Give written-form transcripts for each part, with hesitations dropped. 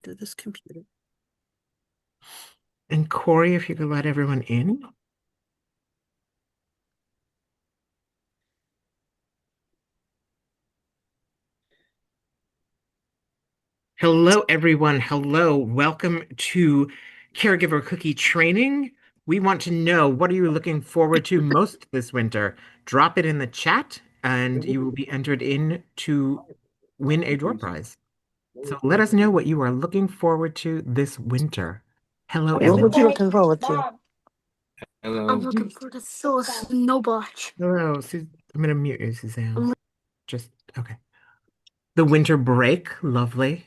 through this computer. And Corey, if you could let everyone in. Hello, everyone. Hello. Welcome to Caregiver Cookie Training. We want to know, what are you looking forward to most this winter? Drop it in the chat and you will be entered in to win a door prize. So let us know what you are looking forward to this winter. Hello, What would Evan. you looking forward to? I'm Hello. looking for the sauce, no botch. Hello. I'm going to mute you, Suzanne. Just, okay. The winter break. Lovely.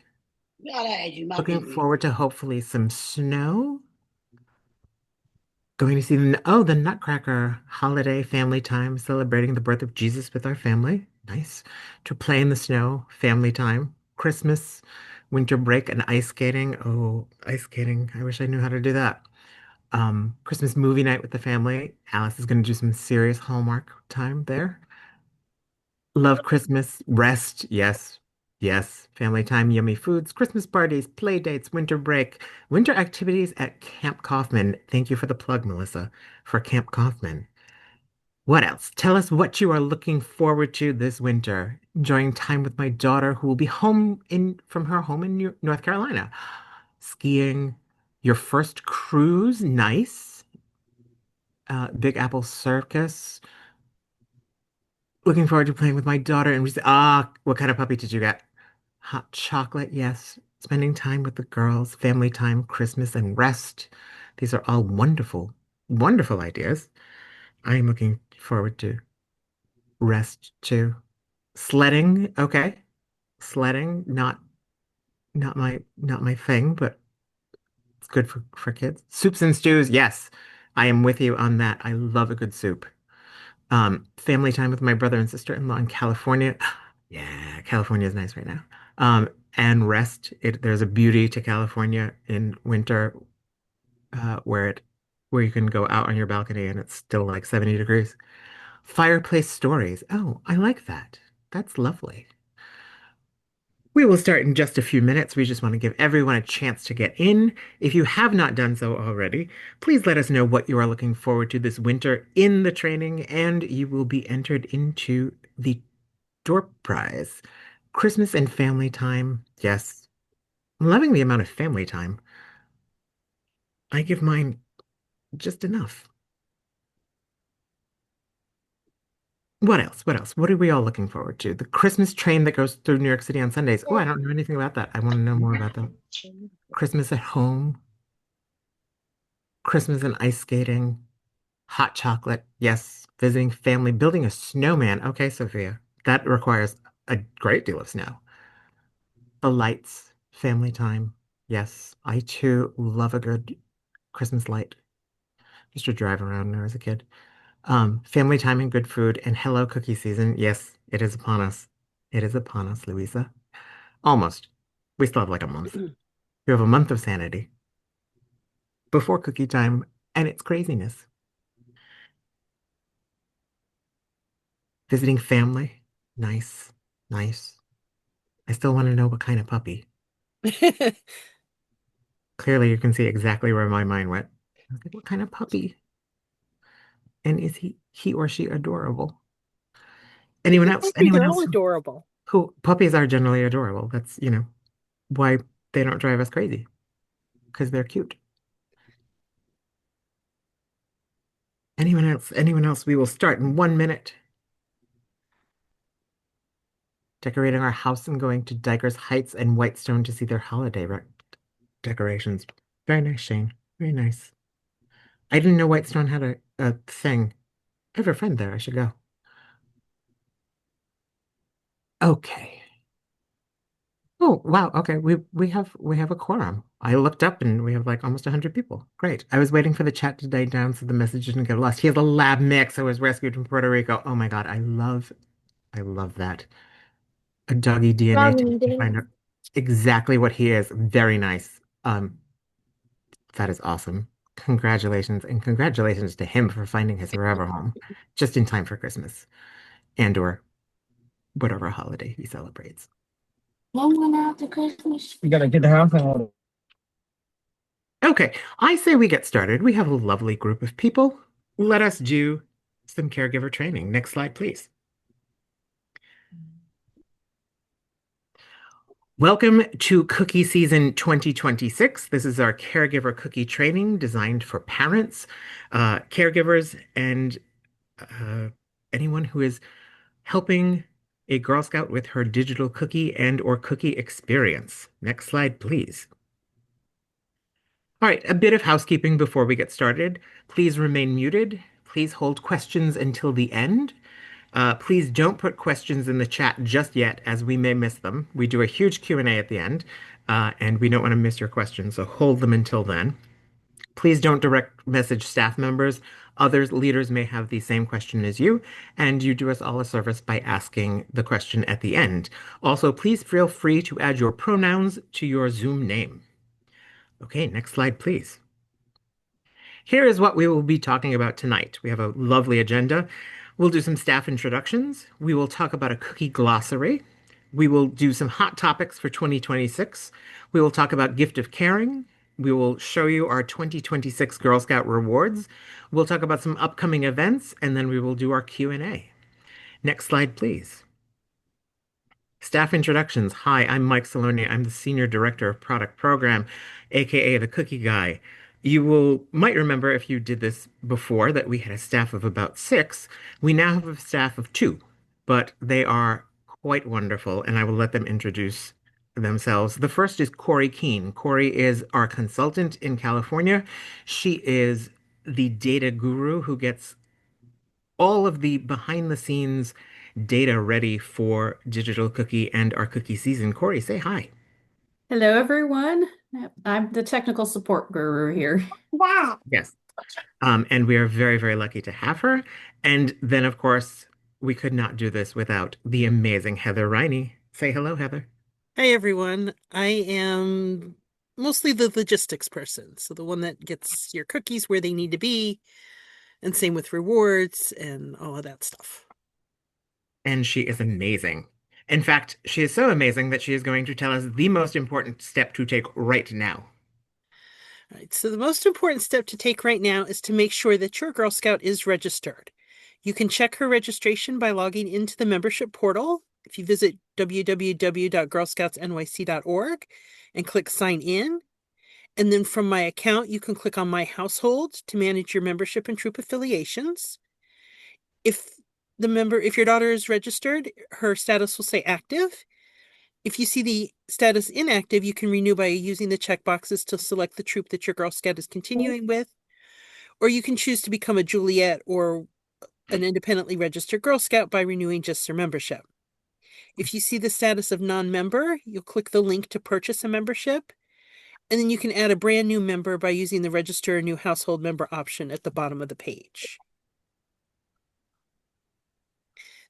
Looking forward to hopefully some snow. Going to see the Nutcracker holiday family time, celebrating the birth of Jesus with our family. Nice. To play in the snow, family time. Christmas, winter break, and ice skating. Oh, ice skating. I wish I knew how to do that. Christmas movie night with the family. Alice is going to do some serious Hallmark time there. Love Christmas, rest, yes, yes. Family time, yummy foods, Christmas parties, play dates, winter break, winter activities at Camp Kaufman. Thank you for the plug, Melissa, for Camp Kaufman. What else? Tell us what you are looking forward to this winter. Enjoying time with my daughter, who will be home in from her home in North Carolina. Skiing, your first cruise, nice. Big Apple Circus. Looking forward to playing with my daughter and what kind of puppy did you get? Hot chocolate, yes. Spending time with the girls, family time, Christmas, and rest. These are all wonderful, wonderful ideas. I am looking forward to rest too. Sledding, okay. Sledding, not my thing, but it's good for kids. Soups and stews, yes. I am with you on that. I love a good soup. Family time with my brother and sister-in-law in California. Yeah, California is nice right now. And rest. There's a beauty to California in winter, where you can go out on your balcony and it's still like 70 degrees. Fireplace stories. Oh, I like that. That's lovely. We will start in just a few minutes. We just want to give everyone a chance to get in. If you have not done so already, please let us know what you are looking forward to this winter in the training, and you will be entered into the door prize. Christmas and family time. Yes, I'm loving the amount of family time. I give mine just enough. What else? What else? What are we all looking forward to? The Christmas train that goes through New York City on Sundays. Oh, I don't know anything about that. I want to know more about that. Christmas at home. Christmas and ice skating, hot chocolate, yes, visiting family, building a snowman. Okay, Sophia, that requires a great deal of snow. The lights, family time. Yes, I too love a good Christmas light. Used to drive around when I was a kid. Family time and good food and hello cookie season. Yes, it is upon us. It is upon us, Louisa. Almost. We still have like a month. We have a month of sanity before cookie time and it's craziness. Visiting family. Nice. Nice. I still want to know what kind of puppy. Clearly, you can see exactly where my mind went. I was like, what kind of puppy? And is he or she adorable? Anyone else? They're Anyone all else adorable. who puppies are generally adorable. That's, why they don't drive us crazy because they're cute. Anyone else? Anyone else? We will start in 1 minute. Decorating our house and going to Dikers Heights and Whitestone to see their holiday decorations. Very nice, Shane. Very nice. I didn't know Whitestone had a thing. I have a friend there. I should go. Okay. Oh, wow. Okay. We have a quorum. I looked up and we have like almost 100 people. Great. I was waiting for the chat to die down so the message didn't get lost. He has a lab mix. I was rescued from Puerto Rico. Oh my God. I love that. A doggy DNA test to Doggy find out exactly what he is. Very nice. That is awesome. Congratulations, and congratulations to him for finding his forever home just in time for Christmas and or whatever holiday he celebrates. When went after Christmas? You gotta get the house in order. Okay, I say we get started. We have a lovely group of people. Let us do some caregiver training. Next slide, please. Welcome to Cookie Season 2026. This is our caregiver cookie training designed for parents, caregivers, and uh, anyone who is helping a Girl Scout with her digital cookie and or cookie experience. Next slide, please. All right, a bit of housekeeping before we get started. Please remain muted. Please hold questions until the end. Please don't put questions in the chat just yet, as we may miss them. We do a huge Q&A at the end, and we don't want to miss your questions, so hold them until then. Please don't direct message staff members. Others leaders may have the same question as you, and you do us all a service by asking the question at the end. Also, please feel free to add your pronouns to your Zoom name. Okay, next slide, please. Here is what we will be talking about tonight. We have a lovely agenda. We'll do some staff introductions. We will talk about a cookie glossary. We will do some hot topics for 2026. We will talk about gift of caring. We will show you our 2026 Girl Scout rewards. We'll talk about some upcoming events, and then we will do our Q&A. Next slide, please. Staff introductions. Hi, I'm Mike Saloni. I'm the Senior Director of Product Program, aka the Cookie Guy. Might remember if you did this before that we had a staff of about 6. We now have a staff of 2, but they are quite wonderful, and I will let them introduce themselves. The first is Corey Keene. Corey is our consultant in California. She is the data guru who gets all of the behind the scenes data ready for Digital Cookie and our cookie season. Corey, say hi. Hello, everyone. I'm the technical support guru here. Yes. And we are very, very lucky to have her. And then, of course, we could not do this without the amazing Heather Riney. Say hello, Heather. Hey everyone, I am mostly the logistics person, so the one that gets your cookies where they need to be, and same with rewards and all of that stuff. And she is amazing. In fact, she is so amazing that she is going to tell us the most important step to take right now. All right, so the most important step to take right now is to make sure that your Girl Scout is registered. You can check her registration by logging into the membership portal. If you visit www.girlscoutsnyc.org and click sign in, and then from my account, you can click on my household to manage your membership and troop affiliations. If your daughter is registered, her status will say active. If you see the status inactive, you can renew by using the checkboxes to select the troop that your Girl Scout is continuing with, or you can choose to become a Juliet or an independently registered Girl Scout by renewing just their membership. If you see the status of non-member, you'll click the link to purchase a membership, and then you can add a brand new member by using the register a new household member option at the bottom of the page.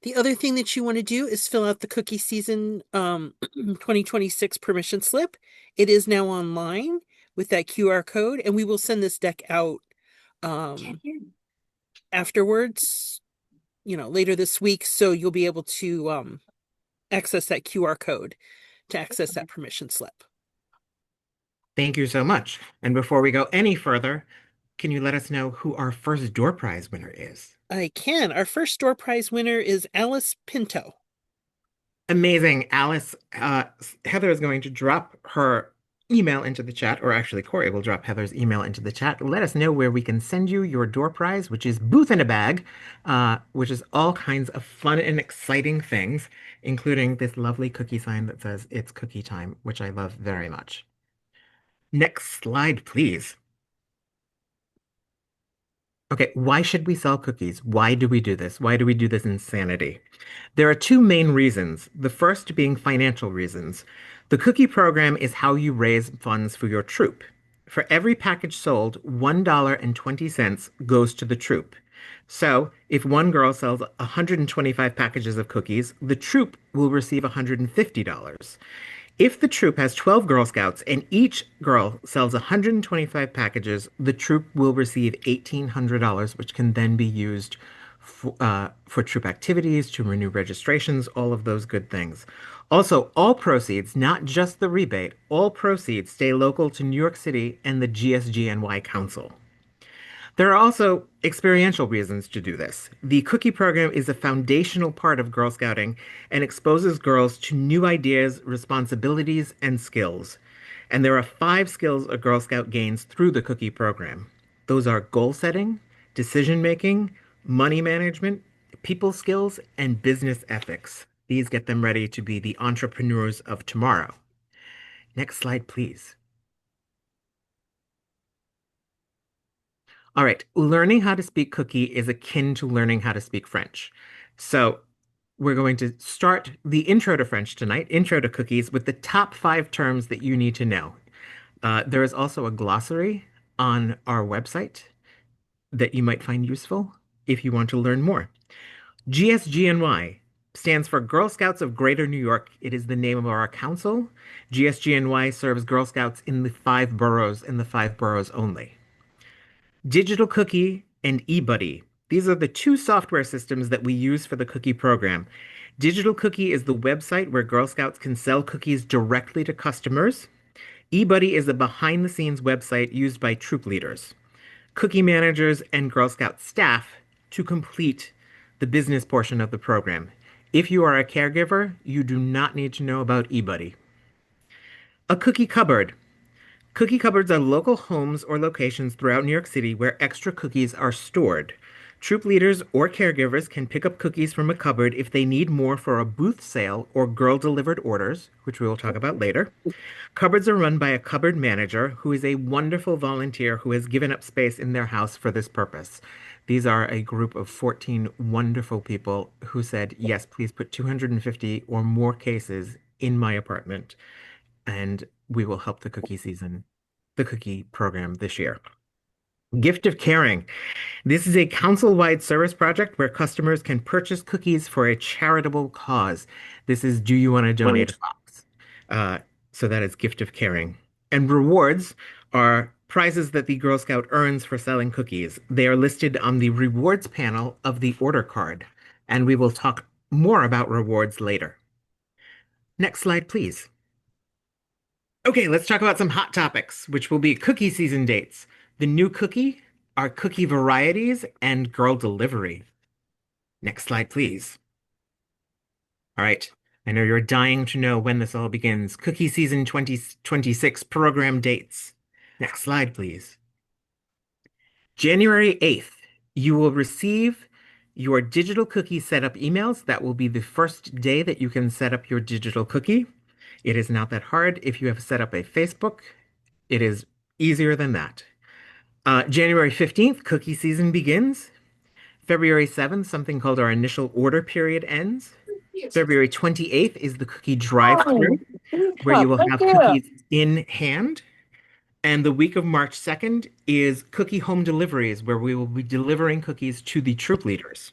The other thing that you want to do is fill out the cookie season 2026 permission slip. It is now online with that QR code, and we will send this deck out afterwards, later this week, so you'll be able to access that QR code to access that permission slip. Thank you so much. And before we go any further, can you let us know who our first door prize winner is? I can. Our first door prize winner is Alice Pinto. Amazing. Alice, Heather is going to drop her email into the chat, or actually Corey will drop Heather's email into the chat. Let us know where we can send you your door prize, which is Booth in a Bag, which is all kinds of fun and exciting things, including this lovely cookie sign that says it's cookie time, which I love very much. Next slide, please. Okay, why should we sell cookies? Why do we do this? Why do we do this insanity? There are 2 main reasons. The first being financial reasons. The cookie program is how you raise funds for your troop. For every package sold, $1.20 goes to the troop. So if one girl sells 125 packages of cookies, the troop will receive $150. If the troop has 12 Girl Scouts and each girl sells 125 packages, the troop will receive $1,800, which can then be used for troop activities, to renew registrations, all of those good things. Also, all proceeds, not just the rebate, all proceeds stay local to New York City and the GSGNY Council. There are also experiential reasons to do this. The cookie program is a foundational part of Girl Scouting and exposes girls to new ideas, responsibilities, and skills. And there are 5 skills a Girl Scout gains through the cookie program. Those are goal setting, decision making, money management, people skills, and business ethics. These get them ready to be the entrepreneurs of tomorrow. Next slide, please. All right, learning how to speak cookie is akin to learning how to speak French. So we're going to start the intro to French tonight, intro to cookies, with the top 5 terms that you need to know. There is also a glossary on our website that you might find useful if you want to learn more. GSGNY stands for Girl Scouts of Greater New York. It is the name of our council. GSGNY serves Girl Scouts in the 5 boroughs and the 5 boroughs only. Digital Cookie and eBuddy. These are the 2 software systems that we use for the cookie program. Digital Cookie is the website where Girl Scouts can sell cookies directly to customers. eBuddy is a behind-the-scenes website used by troop leaders, cookie managers, and Girl Scout staff to complete the business portion of the program. If you are a caregiver, you do not need to know about eBuddy. A cookie cupboard. Cookie cupboards are local homes or locations throughout New York City where extra cookies are stored. Troop leaders or caregivers can pick up cookies from a cupboard if they need more for a booth sale or girl-delivered orders, which we will talk about later. Cupboards are run by a cupboard manager who is a wonderful volunteer who has given up space in their house for this purpose. These are a group of 14 wonderful people who said, yes, please put 250 or more cases in my apartment, and we will help the cookie program this year. Gift of Caring. This is a council-wide service project where customers can purchase cookies for a charitable cause. This is Do You Want to Donate a Box? Uh, so that is Gift of Caring. And rewards are prizes that the Girl Scout earns for selling cookies. They are listed on the rewards panel of the order card, and we will talk more about rewards later. Next slide, please. Okay, let's talk about some hot topics, which will be cookie season dates, the new cookie, our cookie varieties, and girl delivery. Next slide, please. All right, I know you're dying to know when this all begins. Cookie season 2026 program dates. Next slide, please. January 8th, you will receive your digital cookie setup emails. That will be the first day that you can set up your digital cookie. It is not that hard. If you have set up a Facebook, it is easier than that. January 15th, cookie season begins. February 7th, something called our initial order period ends. February 28th is the cookie drive-through, where you will have cookies in hand. And the week of March 2nd is cookie home deliveries, where we will be delivering cookies to the troop leaders.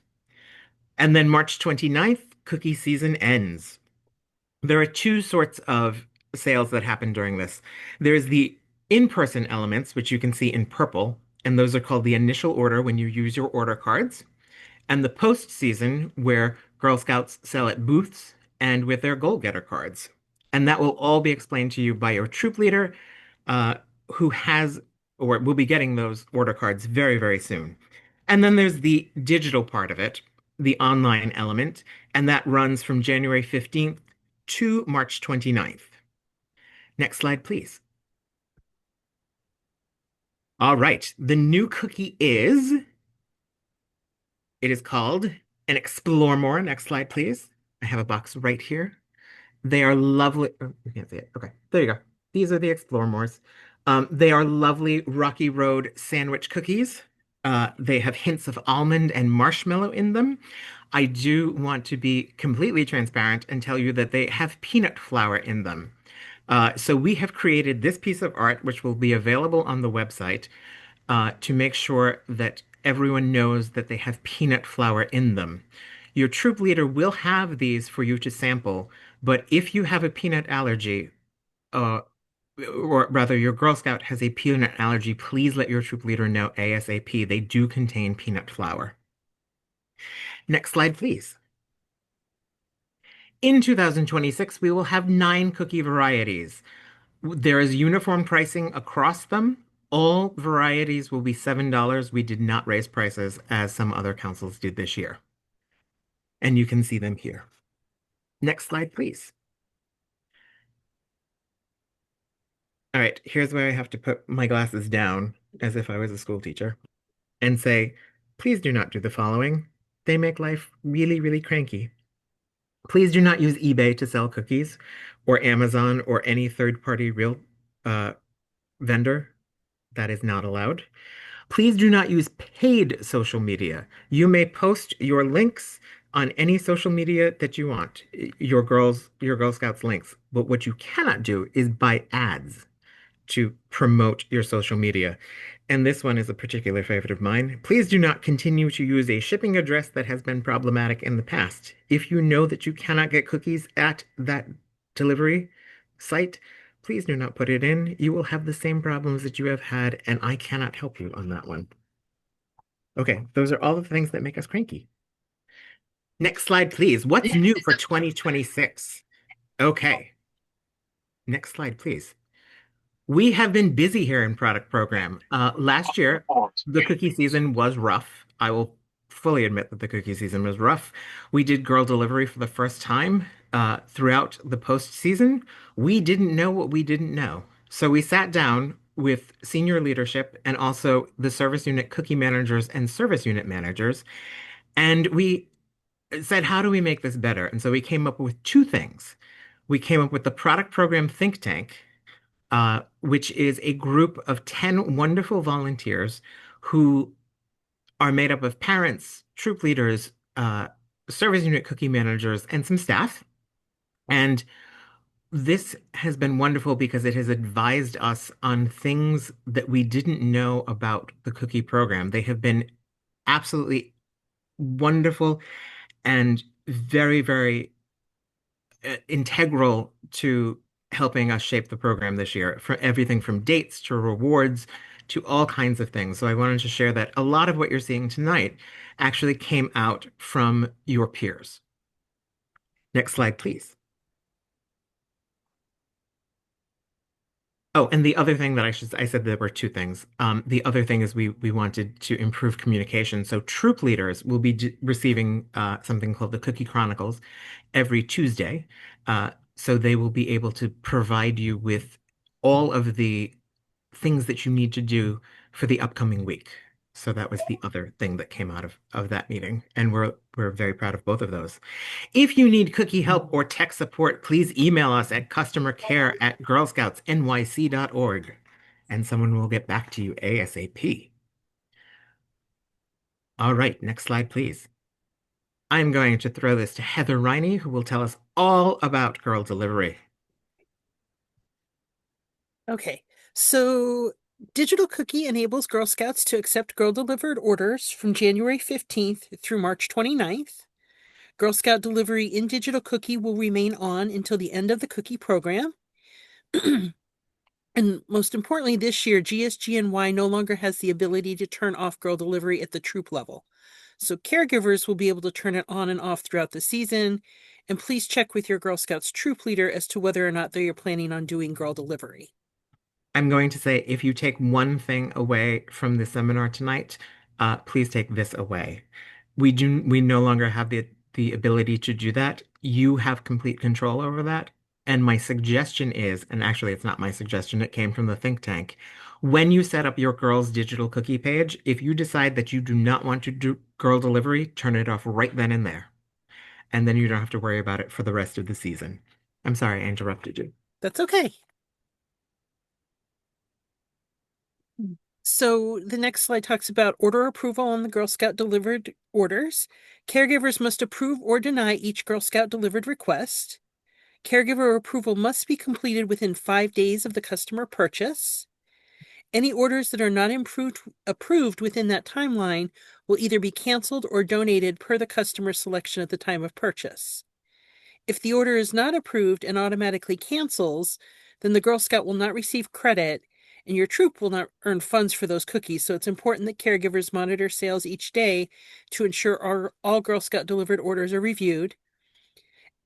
And then March 29th, cookie season ends. There are 2 sorts of sales that happen during this. There's the in-person elements, which you can see in purple, and those are called the initial order when you use your order cards, and the post-season where Girl Scouts sell at booths and with their goal-getter cards. And that will all be explained to you by your troop leader, uh, who has or will be getting those order cards very, very soon. And then there's the digital part of it, the online element, and that runs from January 15th to March 29th. Next slide, please. All right, the new cookie it is called an Explore More. Next slide, please. I have a box right here. They are lovely. Oh, you can't see it. Okay, there you go. These are the Explore Mores. They are lovely Rocky Road sandwich cookies. They have hints of almond and marshmallow in them. I do want to be completely transparent and tell you that they have peanut flour in them. So we have created this piece of art, which will be available on the website, to make sure that everyone knows that they have peanut flour in them. Your troop leader will have these for you to sample, but if you have a peanut allergy, uh, or rather your Girl Scout has a peanut allergy, please let your troop leader know ASAP. They do contain peanut flour. Next slide, please. In 2026, we will have 9 cookie varieties. There is uniform pricing across them. All varieties will be $7. We did not raise prices as some other councils did this year. And you can see them here. Next slide, please. All right, here's where I have to put my glasses down as if I was a school teacher and say, please do not do the following. They make life really, really cranky. Please do not use eBay to sell cookies or Amazon or any third-party real uh, vendor. That is not allowed. Please do not use paid social media. You may post your links on any social media that you want, your Girl Scouts links. But what you cannot do is buy ads to promote your social media. And this one is a particular favorite of mine. Please do not continue to use a shipping address that has been problematic in the past. If you know that you cannot get cookies at that delivery site, please do not put it in. You will have the same problems that you have had, and I cannot help you on that one. Okay, those are all the things that make us cranky. Next slide, please. What's new for 2026? Okay. Next slide, please. We have been busy here in product program. Last year, the cookie season was rough. I will fully admit that the cookie season was rough. We did girl delivery for the first time throughout the postseason. We didn't know what we didn't know. So we sat down with senior leadership and also the service unit cookie managers and service unit managers, and we said, how do we make this better? And so we came up with 2 things. We came up with the product program think tank, which is a group of 10 wonderful volunteers who are made up of parents, troop leaders, service unit cookie managers, and some staff. And this has been wonderful because it has advised us on things that we didn't know about the cookie program. They have been absolutely wonderful and very, very integral to helping us shape the program this year, for everything from dates to rewards to all kinds of things. So I wanted to share that a lot of what you're seeing tonight actually came out from your peers. Next slide, please. Oh, and the other thing that I said there were 2 things. The other thing is we wanted to improve communication. So troop leaders will be receiving something called the Cookie Chronicles every Tuesday. So they will be able to provide you with all of the things that you need to do for the upcoming week. So that was the other thing that came out of that meeting. And we're very proud of both of those. If you need cookie help or tech support, please email us at customercare@girlscoutsnyc.org, and someone will get back to you ASAP. All right, next slide, please. I'm going to throw this to Heather Riney, who will tell us all about girl delivery. Okay, so Digital Cookie enables Girl Scouts to accept girl delivered orders from January 15th through March 29th. Girl Scout delivery in Digital Cookie will remain on until the end of the cookie program. And most importantly, this year, GSGNY no longer has the ability to turn off girl delivery at the troop level. So caregivers will be able to turn it on and off throughout the season. And please check with your Girl Scouts troop leader as to whether or not they are planning on doing girl delivery. I'm going to say if you take one thing away from the seminar tonight, please take this away. We no longer have the ability to do that. You have complete control over that. And my suggestion is, and actually it's not my suggestion, it came from the think tank. When you set up your girls' digital cookie page, if you decide that you do not want to do girl delivery, turn it off right then and there. And then you don't have to worry about it for the rest of the season. I'm sorry I interrupted you. That's okay. So the next slide talks about order approval on the Girl Scout delivered orders. Caregivers must approve or deny each Girl Scout delivered request. Caregiver approval must be completed within 5 days of the customer purchase. Any orders that are not approved within that timeline will either be canceled or donated per the customer's selection at the time of purchase. If the order is not approved and automatically cancels, then the Girl Scout will not receive credit and your troop will not earn funds for those cookies. So it's important that caregivers monitor sales each day to ensure all Girl Scout delivered orders are reviewed.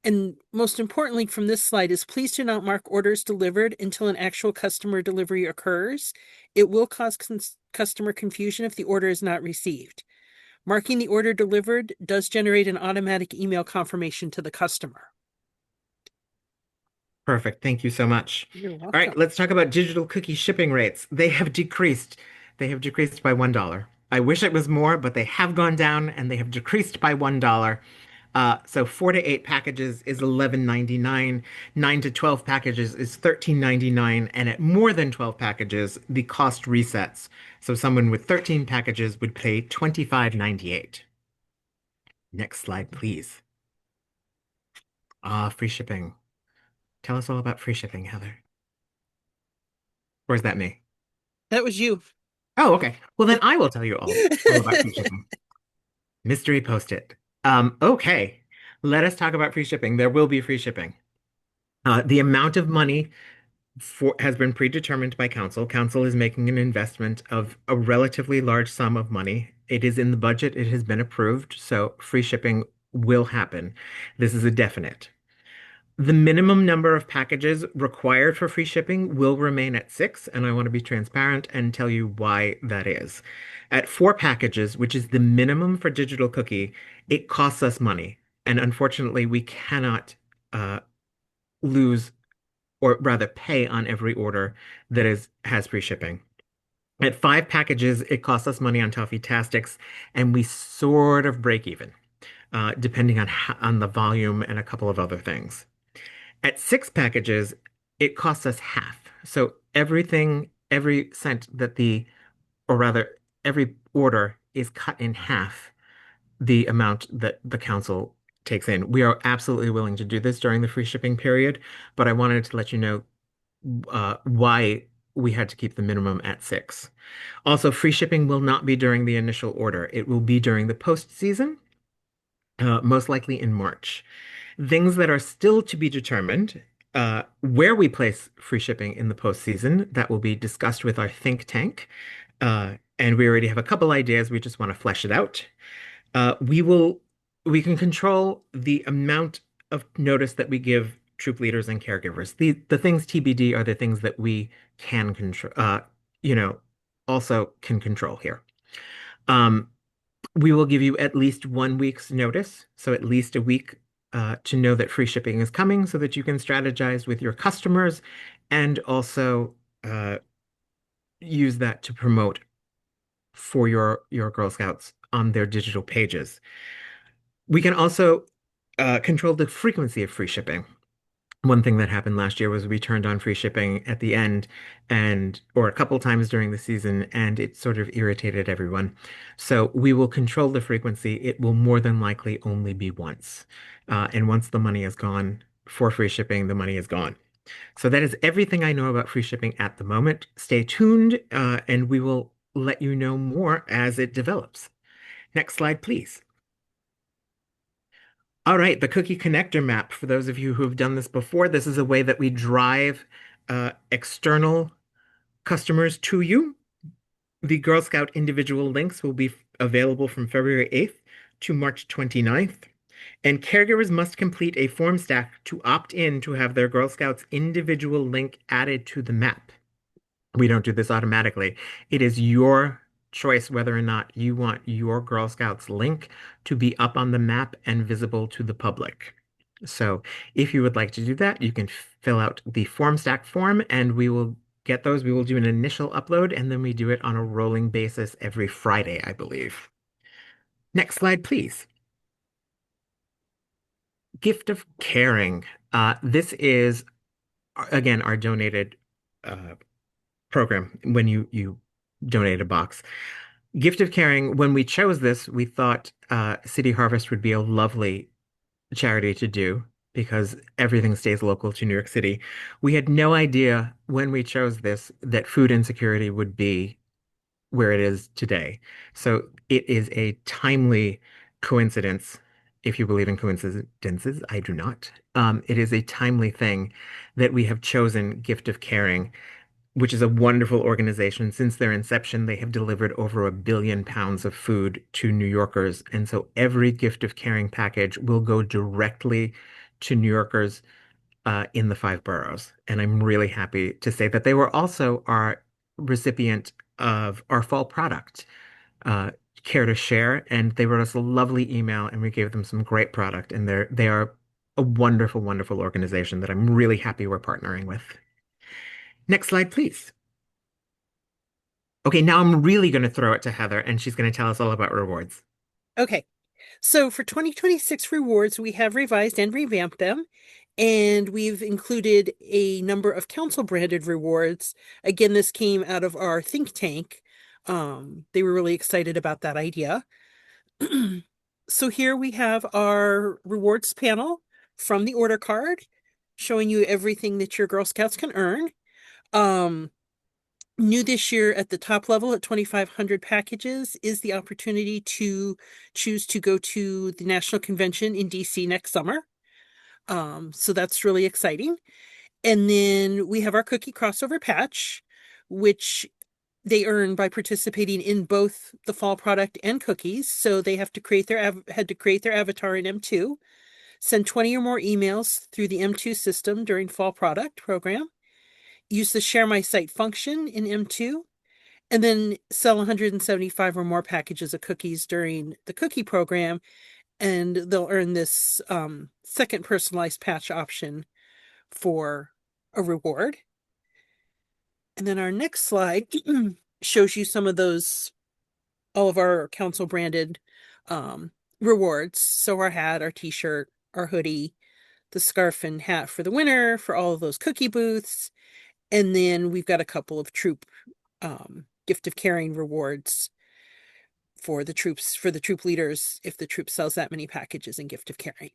And most importantly from this slide is please do not mark orders delivered until an actual customer delivery occurs. It will cause customer confusion if the order is not received. Marking the order delivered does generate an automatic email confirmation to the customer. Perfect. Thank you so much. You're All right, welcome. let's talk about digital cookie shipping rates. They have decreased. They have decreased by $1. I wish it was more, but they have gone down and they have decreased by $1. So 4 to 8 packages is $11.99. 9 to 12 packages is $13.99. And at more than 12 packages, the cost resets. So someone with 13 packages would pay $25.98. Next slide, please. Free shipping. Tell us all about free shipping, Heather. Or is that me? That was you. Oh, okay. Well, then I will tell you all about free shipping. Mystery post-it. Okay. Let us talk about free shipping. There will be free shipping. The amount of money has been predetermined by council. Council is making an investment of a relatively large sum of money. It is in the budget. It has been approved. So free shipping will happen. This is a definite. The minimum number of packages required for free shipping will remain at 6, and I want to be transparent and tell you why that is. At 4 packages, which is the minimum for digital cookie, it costs us money. And unfortunately, we cannot lose or rather pay on every order that has free shipping. At 5 packages, it costs us money on Toffee Tastics, and we sort of break even, depending on the volume and a couple of other things. At 6 packages, it costs us half. So every cent or rather, every order is cut in half the amount that the council takes in. We are absolutely willing to do this during the free shipping period, but I wanted to let you know why we had to keep the minimum at 6. Also, free shipping will not be during the initial order. It will be during the post season, most likely in March. Things that are still to be determined, where we place free shipping in the postseason, that will be discussed with our think tank. And we already have a couple ideas. We just want to flesh it out. Uh, we will, we can control the amount of notice that we give troop leaders and caregivers. The things TBD are the things that we can control, you know, also can control here. Um, we will give you at least 1 week's notice, so at least a week to know that free shipping is coming so that you can strategize with your customers and also use that to promote for your Girl Scouts on their digital pages. We can also control the frequency of free shipping. One thing that happened last year was we turned on free shipping at the end or a couple times during the season, and it sort of irritated everyone. So we will control the frequency. It will more than likely only be once. And once the money is gone for free shipping, the money is gone. So that is everything I know about free shipping at the moment. Stay tuned, and we will let you know more as it develops. Next slide, please. All right, the cookie connector map. For those of you who have done this before, this is a way that we drive external customers to you. The Girl Scout individual links will be available from February 8th to March 29th. And caregivers must complete a form stack to opt in to have their Girl Scouts individual link added to the map. We don't do this automatically. It is your choice whether or not you want your Girl Scouts link to be up on the map and visible to the public. So if you would like to do that, you can fill out the form stack form and we will get those. We will do an initial upload and then we do it on a rolling basis every Friday, I believe. Next slide, please. Gift of Caring. This is, again, our donated program when you donate a box. Gift of Caring, when we chose this, we thought City Harvest would be a lovely charity to do because everything stays local to New York City. We had no idea when we chose this that food insecurity would be where it is today. So it is a timely coincidence. If you believe in coincidences, I do not. It is a timely thing that we have chosen Gift of Caring, which is a wonderful organization. Since their inception, they have delivered over 1 billion pounds of food to New Yorkers. And so every Gift of Caring package will go directly to New Yorkers in the five boroughs. And I'm really happy to say that they were also our recipient of our fall product, uh, Care to Share. And they wrote us a lovely email and we gave them some great product. And they are a wonderful, wonderful organization that I'm really happy we're partnering with. Next slide, please. Okay, now I'm really going to throw it to Heather, and she's going to tell us all about rewards. Okay. So for 2026 rewards, we have revised and revamped them, and we've included a number of council branded rewards. Again, this came out of our think tank. They were really excited about that idea. So here we have our rewards panel from the order card showing you everything that your Girl Scouts can earn. Um, New this year at the top level at 2,500 packages is the opportunity to choose to go to the National Convention in DC next summer. So that's really exciting. And then we have our cookie crossover patch, which they earn by participating in both the fall product and cookies. So they have to create had to create their avatar in M2, send 20 or more emails through the M2 system during fall product program, use the share my site function in M2, and then sell 175 or more packages of cookies during the cookie program, and they'll earn this second personalized patch option for a reward. And then our next slide shows you some of those, all of our council branded rewards. So our hat, our t-shirt, our hoodie, the scarf and hat for the winner, for all of those cookie booths. And then we've got a couple of troop gift of caring rewards for the troops, for the troop leaders, if the troop sells that many packages in gift of caring.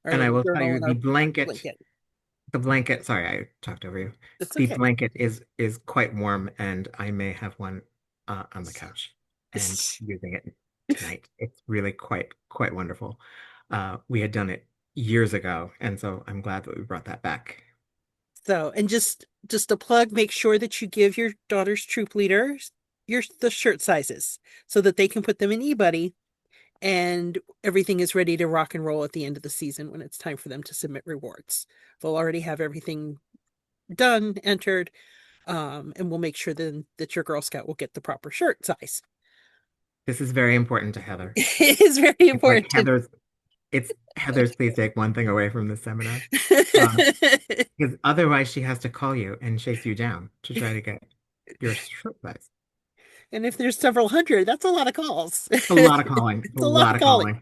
Our And I little will tell journal you and our blanket. the blanket, sorry, I talked over you. That's The okay. blanket is quite warm and I may have one on the couch and using it tonight. It's really quite wonderful. We had done it years ago, and so I'm glad that we brought that back. So, and just a plug, make sure that you give your daughter's troop leaders the shirt sizes so that they can put them in eBuddy and everything is ready to rock and roll at the end of the season when it's time for them to submit rewards. They'll already have everything done, entered, and we'll make sure then that your Girl Scout will get the proper shirt size. This is very important to Heather. It is very It's like important. Heather's please take one thing away from the seminar. Because otherwise she has to call you and chase you down to try to get your shirt size. And if there's several hundred, that's a lot of calls. A lot of calling. A It's a lot lot of of calling. calling.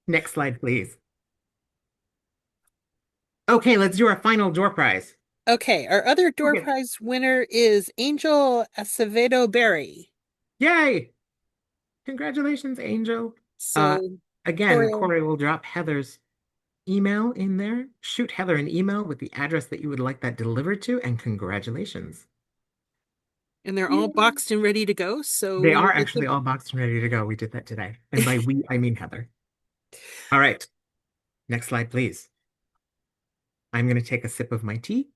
Next slide, please. Okay, let's do our final door prize. Okay, our other door Okay. prize winner is Angel Acevedo Berry. Yay! Congratulations, Angel. Uh, So, again, Corey, Corey will drop Heather's email in there. Shoot Heather an email with the address that you would like that delivered to, and congratulations. and they're all Yay. boxed and ready to go. So They when you are get actually all boxed and ready to go. We did that today. And by we, I mean Heather. All right. Next slide, please. I'm going to take a sip of my tea,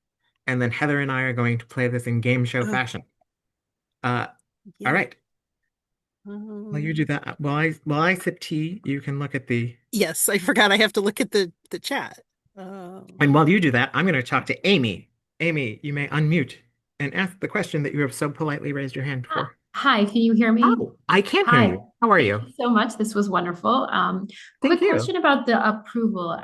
and then Heather and I are going to play this in game show fashion. All yeah. right. While you do that, while I sip tea, you can look at the. Yes, I forgot I have to look at the chat. And while you do that, I'm going to talk to Amy. Amy, you may unmute and ask the question that you have so politely raised your hand for. Hi, can you hear me? Oh, I can hear Hi. you. How are Thank you? you so much. This was wonderful. Thank Quick you. question about the approval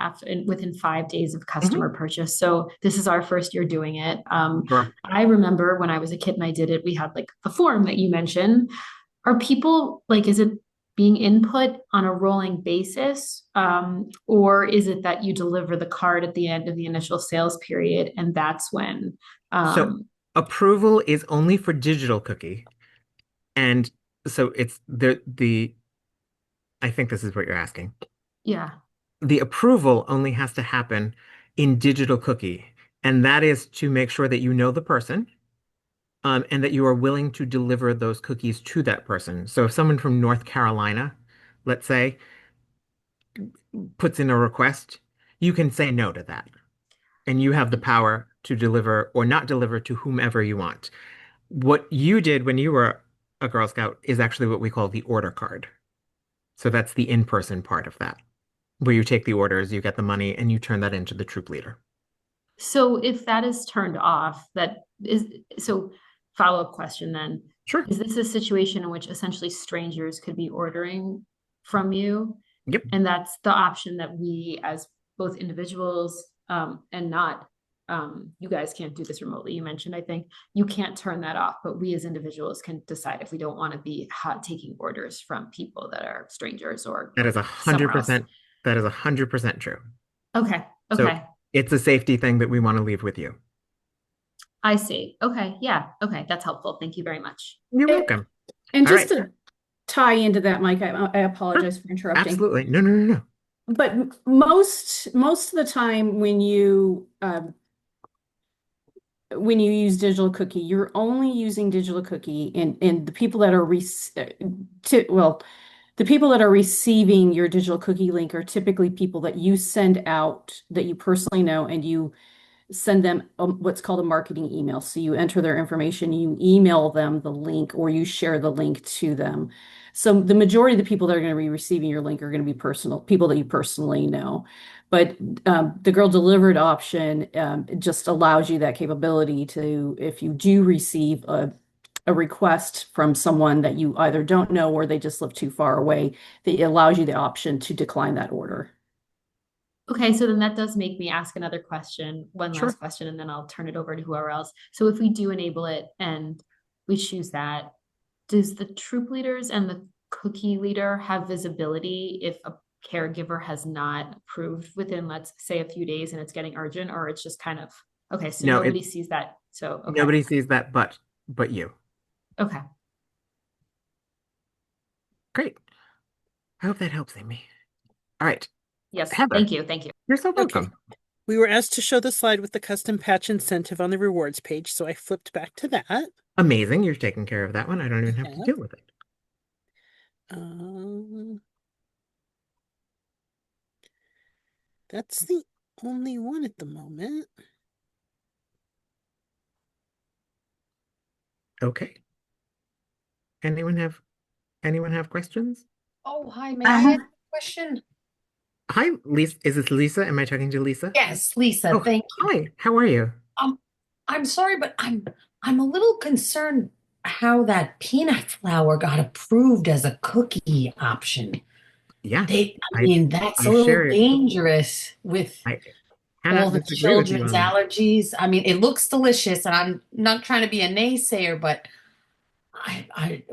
within 5 days of customer purchase. So this is our first year doing it. Sure. I remember when I was a kid and I did it, we had like the form that you mentioned. Are people like, is it being input on a rolling basis? Or is it that you deliver the card at the end of the initial sales period and that's when So approval is only for digital cookie. And so it's the I think this is what you're asking. yeah. The approval only has to happen in digital cookie, and that is to make sure that you know the person, and that you are willing to deliver those cookies to that person. So if someone from North Carolina, let's say, puts in a request, you can say no to that, and you have the power to deliver or not deliver to whomever you want. What you did when you were a Girl Scout is actually what we call the order card. So that's the in-person part of that. where you take the orders, you get the money, and you turn that into the troop leader. So if that is turned off, that is, so follow-up question then, Sure. is this a situation in which essentially strangers could be ordering from you? Yep. And that's the option that we as both individuals, and not, you guys can't do this remotely. You mentioned, I think you can't turn that off, but we as individuals can decide if we don't want to be taking orders from people that are strangers or That is a hundred somewhere else. percent. That is 100% true. Okay. So Okay. it's a safety thing that we want to leave with you. I see. Okay. Yeah. Okay. That's helpful. Thank you very much. You're And, welcome. and All just right. to tie into that, Mike, I Sure. apologize for interrupting. Absolutely. No, no, no, no. But most of the time when you use digital cookie, you're only using digital cookie, and the people that are the people that are receiving your digital cookie link are typically people that you send out that you personally know, and you send them what's called a marketing email. So you enter their information, you email them the link, or you share the link to them. So the majority of the people that are going to be receiving your link are going to be personal people that you personally know. But the girl delivered option just allows you that capability to, if you do receive a request from someone that you either don't know or they just live too far away, that it allows you the option to decline that order. Okay, so then that does make me ask another question, one Sure. last question, and then I'll turn it over to whoever else. So if we do enable it and we choose that, does the troop leaders and the cookie leader have visibility if a caregiver has not approved within, let's say, a few days and it's getting urgent, or it's just kind of, okay, so No, nobody sees that. So, okay. nobody sees that but you. Okay. Great. I hope that helps, Amy. All right. Yes, Heather, thank you. Thank you. you're so Okay. welcome. We were asked to show the slide with the custom patch incentive on the rewards page, so I flipped back to that. Amazing. You're taking care of that one. I don't even have to deal with it. That's the only one at the moment. Okay. Anyone have questions? Oh, hi. May I ask a question? Hi, Lisa. Is this Lisa? Am I talking to Lisa? Yes, Lisa, Oh, thank you. hi. How are you? I'm sorry, but I'm a little concerned how that peanut flour got approved as a cookie option. Yeah, I I mean, that's a I little share dangerous with I all cannot the disagree with you children's on that. allergies. I mean, it looks delicious, and I'm not trying to be a naysayer, but I I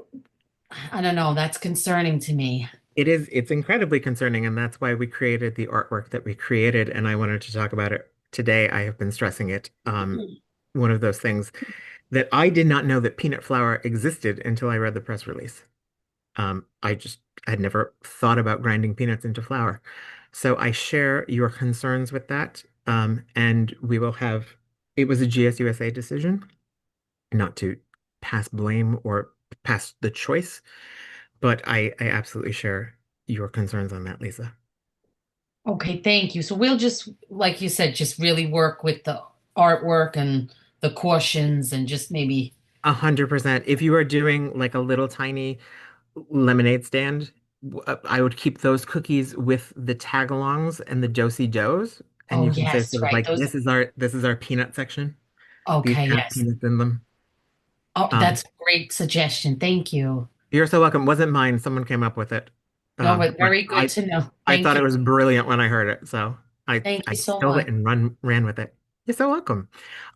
I don't know, that's concerning to me. It's incredibly concerning, and that's why we created the artwork that we created, and I wanted to talk about it today. I have been stressing it. One of those things that I did not know that peanut flour existed until I read the press release. I had never thought about grinding peanuts into flour. So I share your concerns with that. And we will have, it was a GSUSA decision, not to pass blame or pass the choice, but I absolutely share your concerns on that, Lisa. Okay, thank you. So we'll just, like you said, just really work with the artwork and the cautions and just maybe. 100%. If you are doing like a little tiny lemonade stand, I would keep those cookies with the tagalongs and the do-si-dos, and Oh, you can say yes, sort of right. like Those. this is our peanut section. These Okay, have yes. peanuts in them. Oh, Um, that's a great suggestion. Thank you. you're so welcome. Wasn't mine. Someone came up with it. No, but But very good to know. I Thank thought you. it was brilliant when I heard it, so Thank I you so stole it much. and ran with it. You're so welcome.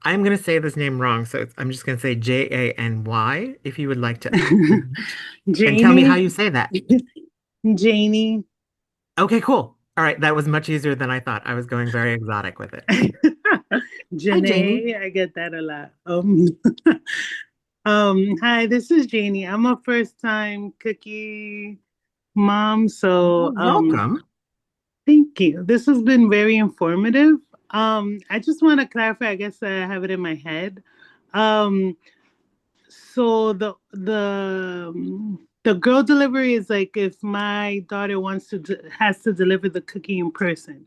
I'm gonna say this name wrong, so I'm just gonna say Jany. If you would like to unmute and tell me how Janie, you say that. Janie. Okay, cool. All right, that was much easier than I thought. I was going very exotic with it. Hi, Janie. Janae, I get that a lot. Hi, this is Janie. I'm a first time cookie mom, so Well, welcome. thank you. This has been very informative. I just want to clarify, I guess I have it in my head. Um, so the girl delivery is like if my daughter wants to has to deliver the cookie in person.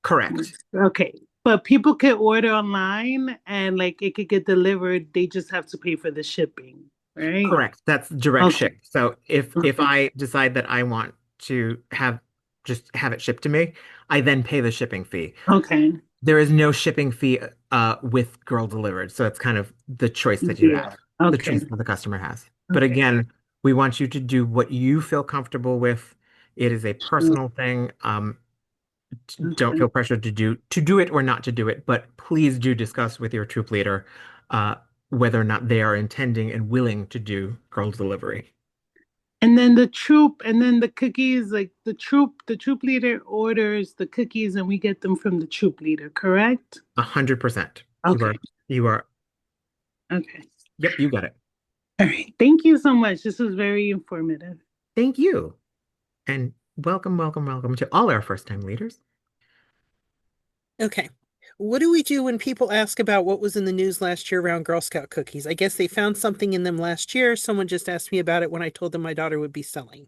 Correct. Okay. But people can order online and like it could get delivered. They just have to pay for the shipping, right? Correct. That's direct Okay. ship. So if Okay. I decide that I want to have just have it shipped to me. I then pay the shipping fee. Okay. There is no shipping fee with Girl Delivered, so it's kind of the choice that you Yeah. have, the Okay. choice that the customer has. But Okay. again, we want you to do what you feel comfortable with. It is a personal thing. Don't Okay. feel pressured to do it or not to do it, but please do discuss with your troop leader uh, whether or not they are intending and willing to do girl delivery. And then the troop, and then the cookies, like the troop leader orders the cookies and we get them from the troop leader, correct? 100%. You Okay. are, you are, Okay. yep, you got it. All right. Thank you so much. This was very informative. Thank you. And welcome, welcome, welcome to all our first-time leaders. Okay. What do we do when people ask about what was in the news last year around Girl Scout cookies? I guess they found something in them last year. Someone just asked me about it when I told them my daughter would be selling.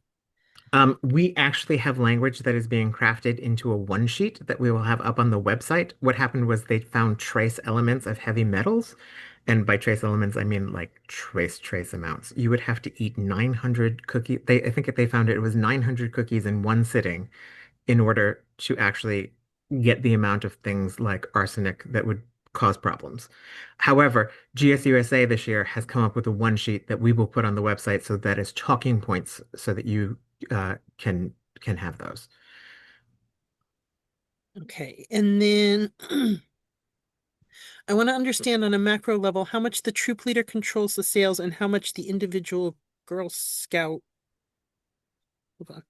We actually have language that is being crafted into a one sheet that we will have up on the website. What happened was they found trace elements of heavy metals. And by trace elements, I mean like trace amounts. You would have to eat 900 cookies. I think they found it was 900 cookies in one sitting in order to actually get the amount of things like arsenic that would cause problems. However, GSUSA this year has come up with a one sheet that we will put on the website so that is talking points so that you can have those. Okay. And then I want to understand on a macro level how much the troop leader controls the sales and how much the individual Girl Scout. Hold on.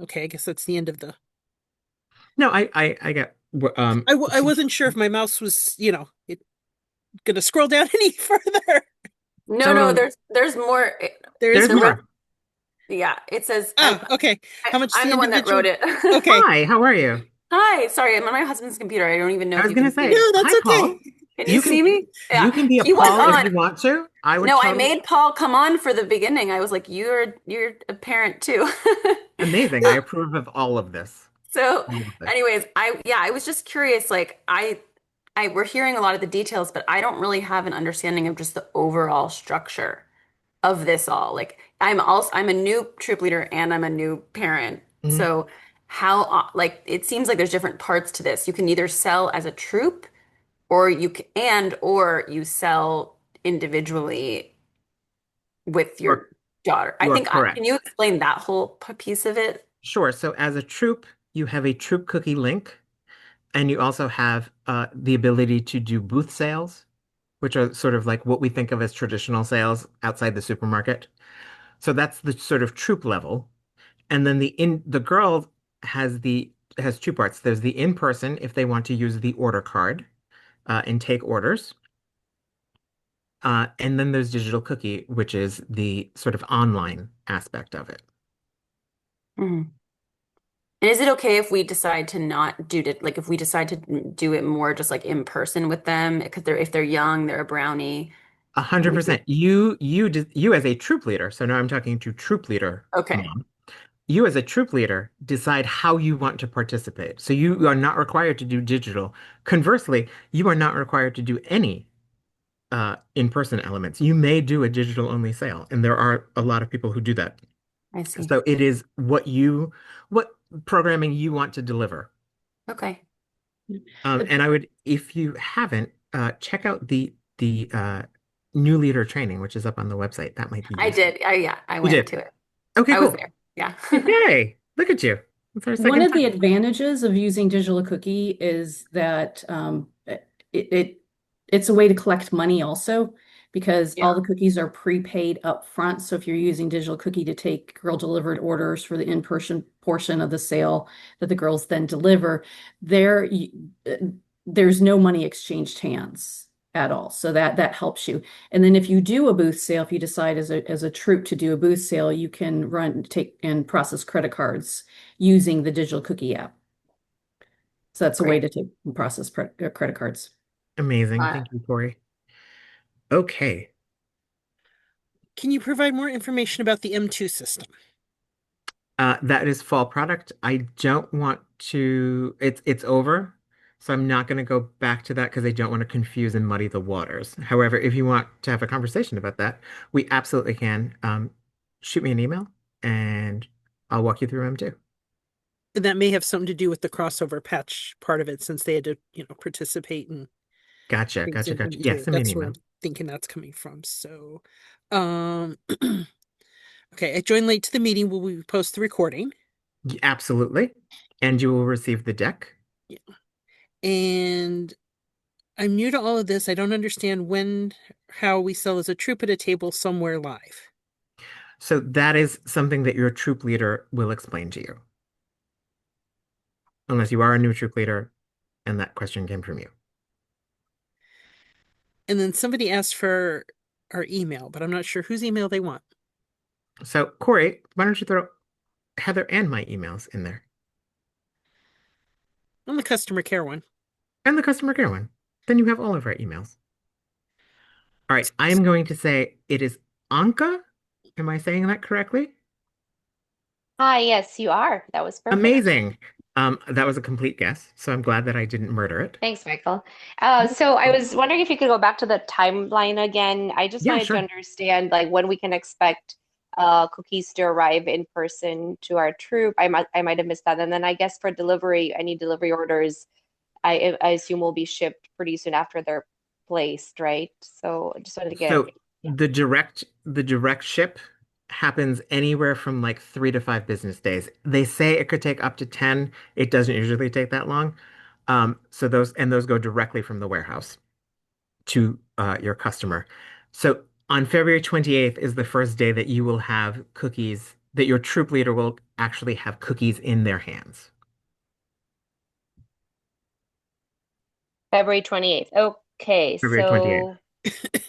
Okay, I guess that's the end of the. No, I get I wasn't sure if my mouse was, gonna scroll down any further. No, some no, of there's more. There is there's The more. rest, more. yeah, it says Okay. How much I'm the the one that individual? wrote it. Okay. Hi, how are you? Hi, sorry, I'm on my husband's computer. I don't even know I if was you gonna can see say, it. No, that's hi, okay. Paul. Can you You see can me? Yeah, you can be a he was Paul if on. you want to. I would No, I totally made Paul come on for the beginning. I was like, you're a parent too. amazing. I approve of all of this. So, All of this. anyways, I was just curious. Like, I we're hearing a lot of the details, but I don't really have an understanding of just the overall structure of this all. Like, I'm a new troop leader and I'm a new parent. Mhm. So, like it seems like there's different parts to this. You can either sell as a troop, or or you sell individually with You are your daughter. I you are think, can correct. you explain that whole piece of it? Sure. So as a troop, you have a troop cookie link, and you also have the ability to do booth sales, which are sort of like what we think of as traditional sales outside the supermarket. So that's the sort of troop level. And then the girl has two parts. There's the in person if they want to use the order card and take orders. And then there's digital cookie, which is the sort of online aspect of it. Mhm. And is it okay if we decide to not do it, like if we decide to do it more just like in person with them? Because if they're young, they're a brownie. We could, 100%. You as a troop leader. So now I'm talking to troop leader okay, mom. You as a troop leader decide how you want to participate. So you are not required to do digital. Conversely, you are not required to do any in-person elements. You may do a digital only sale, and there are a lot of people who do that. I see. So it is what programming you want to deliver. Okay. And I would, if you haven't, check out the new leader training, which is up on the website. That might be I useful. did. Yeah, I You went did. to it. Okay, I was cool. there. Yeah. Yay! Look at you. It's our One second of the time. advantages of using digital cookie is that it's a way to collect money also because Yeah. all the cookies are prepaid up front. So if you're using digital cookie to take girl delivered orders for the in-person portion of the sale that the girls then deliver, there uh, there's no money exchanged hands at all. So that helps you. And then if you do a booth sale, if you decide as a troop to do a booth sale, you can take and process credit cards using the digital cookie app. So that's a way Great. to take and process credit cards. Amazing. Uh, Thank you, Corey. Okay. Can you provide more information about the M2 system? That is fall product. I don't want to, it's over. So I'm not going to go back to that because I don't want to confuse and muddy the waters. However, if you want to have a conversation about that, we absolutely can. Shoot me an email and I'll walk you through them too. That may have something to do with the crossover patch part of it, since they had to, participate and Gotcha, things gotcha, in gotcha. Yeah, between. send me an That's where email. I'm thinking that's coming from. So, um, okay, I joined late to the meeting. Will we post the recording? Absolutely. And you will receive the deck. Yeah. And I'm new to all of this. I don't understand how we sell as a troop at a table somewhere live. So that is something that your troop leader will explain to you. Unless you are a new troop leader and that question came from you. And then somebody asked for our email, but I'm not sure whose email they want. So, Corey, why don't you throw Heather and my emails in there? I'm the customer care one. And the customer care one. Then you have all of our emails. All right, I am going to say it is Anka. Am I saying that correctly? Hi, yes, you are. That was perfect. Amazing. That was a complete guess, so I'm glad that I didn't murder it. Thanks, Michael. So I was wondering if you could go back to the timeline again. I just Yeah, wanted to sure. understand like when we can expect cookies to arrive in person to our troop. I might have missed that. And then I guess for delivery, any delivery orders, I assume will be shipped pretty soon after they're placed, right? So I just wanted to get, So yeah. the direct ship happens anywhere from like 3 to 5 business days. They say it could take up to 10. It doesn't usually take that long. So those go directly from the warehouse to your customer. So on February 28th is the first day that you will have cookies, that your troop leader will actually have cookies in their hands. February 28th. Okay, February 28th. so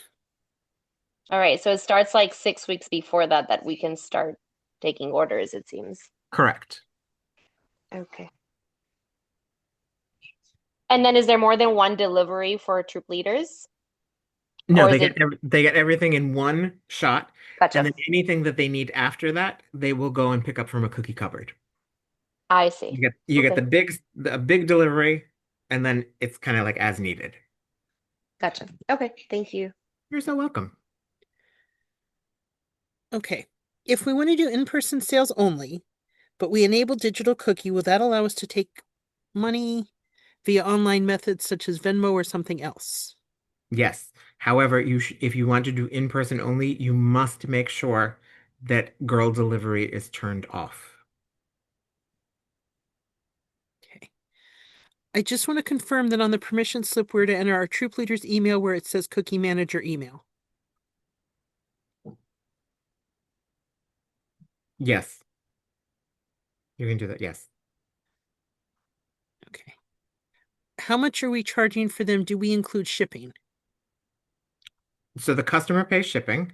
all right, so it starts like 6 weeks before that we can start taking orders, it seems. Correct. Okay. And then is there more than one delivery for troop leaders? No, Or is it, they get everything in one shot, and gotcha. then anything that they need after that, they will go and pick up from a cookie cupboard. I see. You get Okay, the big delivery, and then it's kind of like as needed. gotcha. Okay, thank you. You're so welcome. Okay. If we want to do in-person sales only, but we enable digital cookie, will that allow us to take money via online methods such as Venmo or something else? Yes. However, if you want to do in-person only, you must make sure that girl delivery is turned off. Okay. I just want to confirm that on the permission slip, we're to enter our troop leader's email where it says cookie manager email. Yes. You can do that. Yes. Okay. How much are we charging for them? Do we include shipping? So the customer pays shipping,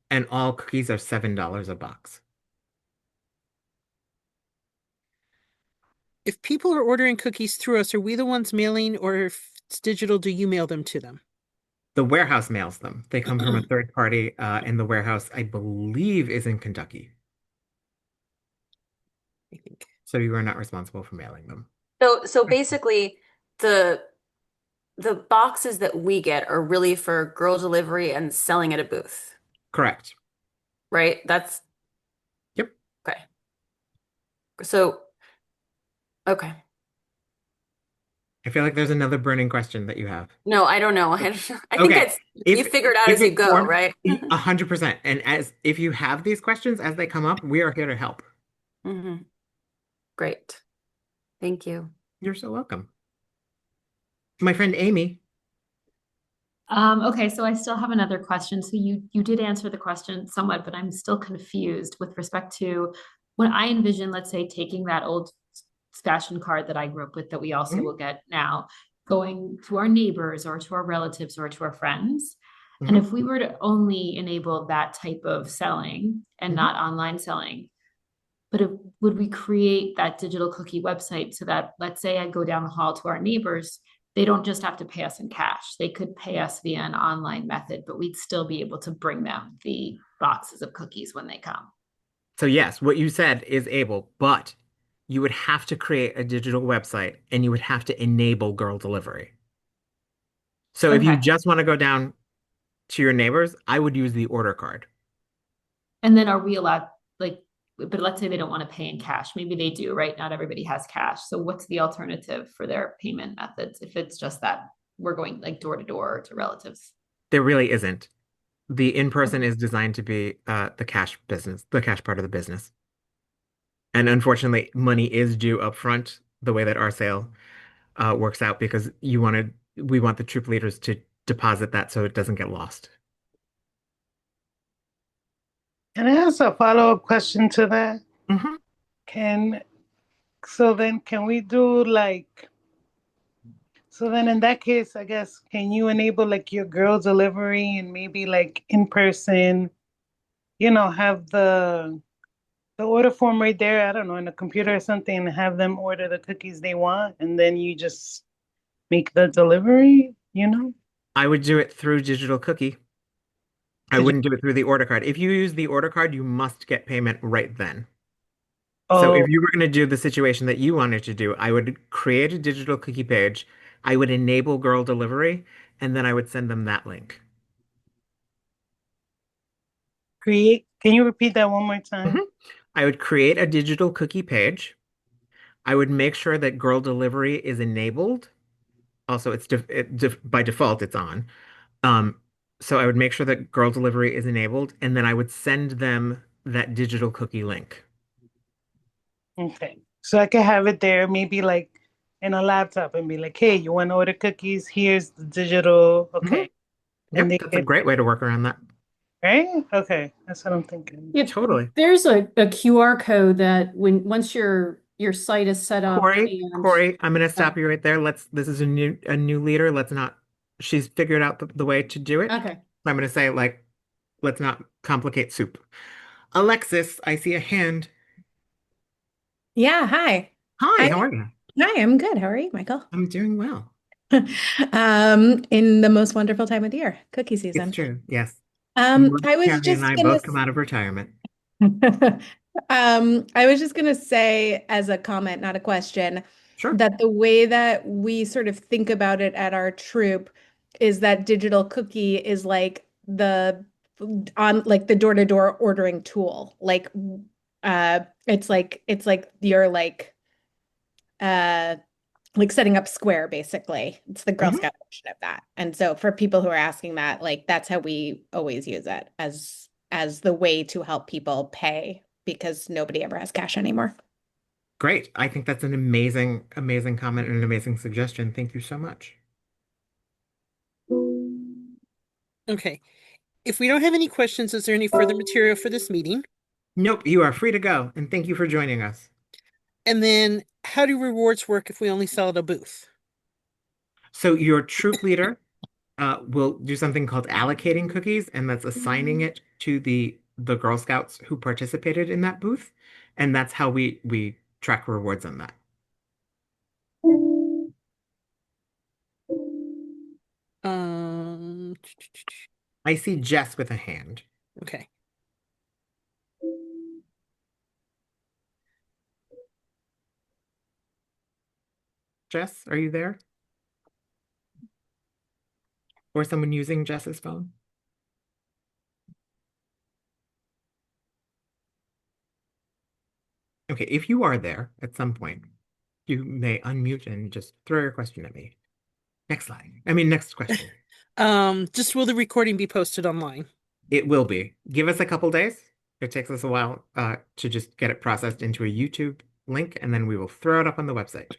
and all cookies are $7 a box. If people are ordering cookies through us, are we the ones mailing, or if it's digital, do you mail them to them? The warehouse mails them. They come from a third party, and the warehouse, I believe, is in Kentucky. I think. So you are not responsible for mailing them. So basically the the boxes that we get are really for girl delivery and selling at a booth, Correct. right? That's Yep. okay. So, okay. I feel like there's another burning question that you have. No, I don't know. I think Okay. it's you figure it out If as you it go, forms, right? 100%. And if you have these questions as they come up, we are here to help. hmm Great. Thank you. You're so welcome. My friend Amy. Okay, so I still have another question. So you did answer the question somewhat, but I'm still confused with respect to when I envision, let's say, taking that old fashion card that I grew up with that we also Mhm, will get now, going to our neighbors or to our relatives or to our friends. And mhm, if we were to only enable that type of selling and mhm. not online selling, but would we create that digital cookie website so that, let's say, I go down the hall to our neighbors, they don't just have to pay us in cash. They could pay us via an online method, but we'd still be able to bring them the boxes of cookies when they come. So yes, what you said is able, but you would have to create a digital website and you would have to enable girl delivery. So if you Okay. just want to go down to your neighbors, I would use the order card. And then are we allowed, like, but let's say they don't want to pay in cash. Maybe they do, right? Not everybody has cash. So what's the alternative for their payment methods if it's just that we're going like door to door to relatives? There really isn't. The in-person is designed to be the cash business, the cash part of the business. And unfortunately, money is due up front the way that our sale works out because we want the troop leaders to deposit that so it doesn't get lost. Can I ask a follow-up question to that? Mm-hmm. Can we do like, so then in that case, I guess, can you enable like your girl delivery and maybe like in person, have the order form right there, I don't know, in a computer or something, and have them order the cookies they want, and then you just make the delivery? I would do it through digital cookie. I wouldn't do it through the order card. If you use the order card, you must get payment right then. So Oh, if you were going to do the situation that you wanted to do, I would create a digital cookie page. I would enable girl delivery, and then I would send them that link. can you repeat that one more time? Mhm. I would create a digital cookie page. I would make sure that girl delivery is enabled. Also, by default, it's on. Um, so I would make sure that girl delivery is enabled, and then I would send them that digital cookie link. Okay. So I could have it there, maybe like in a laptop and be like, hey, you want to order cookies? Here's the digital. Mhm. Okay. And Yep, they that's a get, great way to work around that. right? Okay. That's what I'm thinking. Yeah, Totally. there's a QR code that once your site is set up and Corey, I'm gonna stop you right there. This is a new leader. Let's not, she's figured out the way to do it. okay. So I'm gonna say like, let's not complicate soup. Alexis, I see a hand. Yeah, hi. Hi, I how are you? Hi, I'm good. How are you, Michael? I'm doing well. In the most wonderful time of the year, cookie It's season. true. Yes. Once I was Carrie and just I gonna both come out of retirement. I was just gonna say as a comment, not a question, Sure. that the way that we sort of think about it at our troop is that digital cookie is like the door-to-door ordering tool. It's like you're uh like setting up Square, basically. It's the Girl Mhm. Scout version of that. And so for people who are asking that, like that's how we always use it as the way to help people pay because nobody ever has cash anymore. Great. I think that's an amazing, amazing comment and an amazing suggestion. Thank you so much. Okay. If we don't have any questions, is there any further material for this meeting? Nope, you are free to go, and thank you for joining us. And then how do rewards work if we only sell at a booth? So your troop leader will do something called allocating cookies, and that's assigning it to the Girl Scouts who participated in that booth, and that's how we track rewards on that. Um, I see Jess with a hand. okay. Jess, are you there? Or someone using Jess's phone? Okay, if you are there at some point, you may unmute and just throw your question at me. Next slide. Next question. Just will the recording be posted online? It will be. Give us a couple days. It takes us a while to just get it processed into a YouTube link, and then we will throw it up on the website.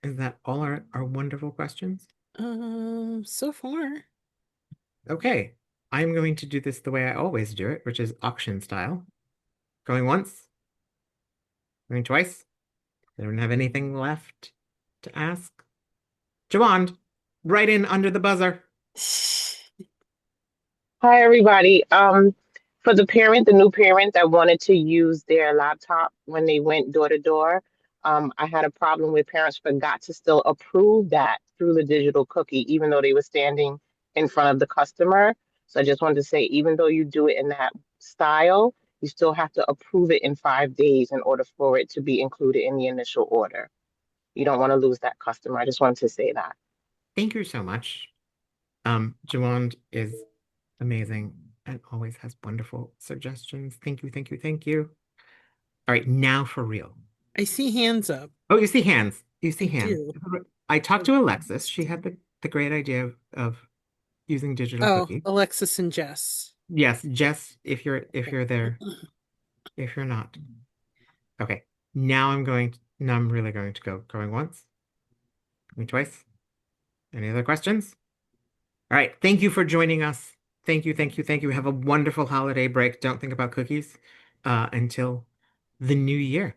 Is that all our wonderful questions? So far. Okay. I'm going to do this the way I always do it, which is auction style. Going once, going twice. Anyone have anything left to ask? Jawand, right in under the buzzer. Hi, everybody. For the new parent that wanted to use their laptop when they went door to door, I had a problem with parents forgot to still approve that through the digital cookie, even though they were standing in front of the customer. So I just wanted to say, even though you do it in that style, you still have to approve it in 5 days in order for it to be included in the initial order. You don't want to lose that customer. I just wanted to say that. Thank you so much. Jawand is amazing and always has wonderful suggestions. Thank you, thank you, thank you. All right, now for real. I see hands up. Oh, you see hands. You see I hands. do. I talked to Alexis. She had the great idea of using digital Oh, cookies. Alexis and Jess. Yes, Jess, if you're there. If you're not. Okay. Now I'm really going to go. Going once. Going twice. Any other questions? All right. Thank you for joining us. Thank you, thank you, thank you. Have a wonderful holiday break. Don't think about cookies until the new year.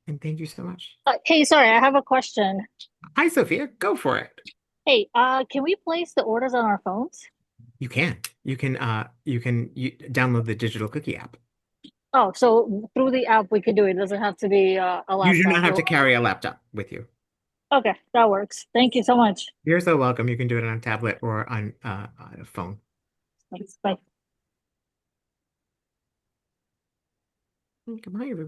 And thank you so much. Hey, sorry, I have a question. Hi, Sophia. Go for it. Hey, can we place the orders on our phones? You can. You can download the digital cookie app. Oh, so through the app we can do it. It doesn't have to be a You do not laptop have to or... carry a laptop with you. Okay, that works. Thank you so much. You're so welcome. You can do it on a tablet or on a phone. Thanks. Bye. Goodbye, everybody.